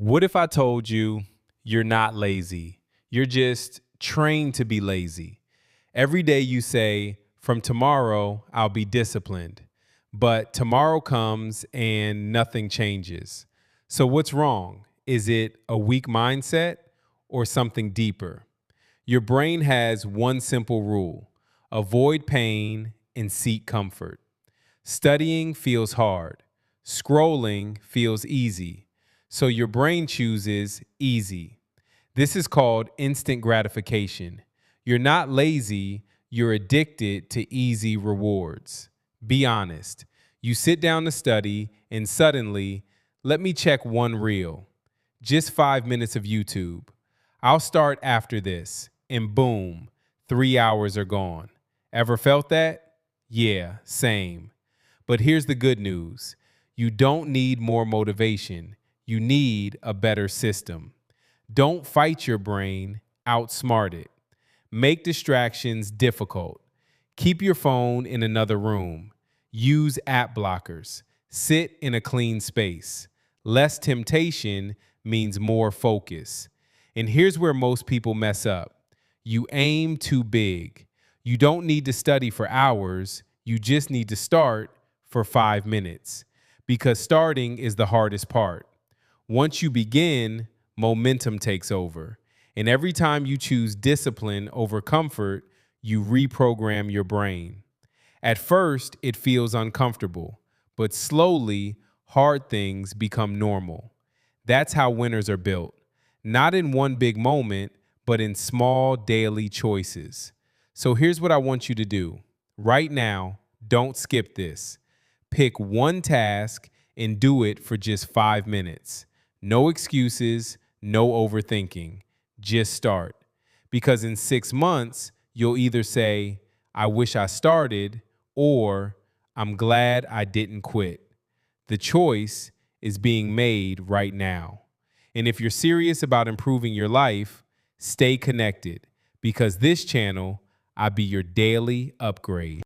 What if I told you you're not lazy? You're just trained to be lazy. Every day you say, from tomorrow, I'll be disciplined. But tomorrow comes and nothing changes. So what's wrong? Is it a weak mindset or something deeper? Your brain has one simple rule: avoid pain and seek comfort. Studying feels hard. Scrolling feels easy. So your brain chooses easy. This is called instant gratification. You're not lazy, you're addicted to easy rewards. Be honest. You sit down to study and suddenly, let me check one reel. Just 5 minutes of YouTube. I'll start after this, and boom, 3 hours are gone. Ever felt that? Yeah, same. But here's the good news. You don't need more motivation. You need a better system. Don't fight your brain, outsmart it. Make distractions difficult. Keep your phone in another room. Use app blockers. Sit in a clean space. Less temptation means more focus. And here's where most people mess up. You aim too big. You don't need to study for hours. You just need to start for 5 minutes, because starting is the hardest part. Once you begin, momentum takes over. And every time you choose discipline over comfort, you reprogram your brain. At first, it feels uncomfortable, but slowly, hard things become normal. That's how winners are built. Not in one big moment, but in small daily choices. So here's what I want you to do. Right now, don't skip this. Pick one task and do it for just 5 minutes. No excuses, no overthinking. Just start. Because in 6 months, you'll either say, I wish I started, or I'm glad I didn't quit. The choice is being made right now. And if you're serious about improving your life, stay connected, because this channel, I'll be your daily upgrade.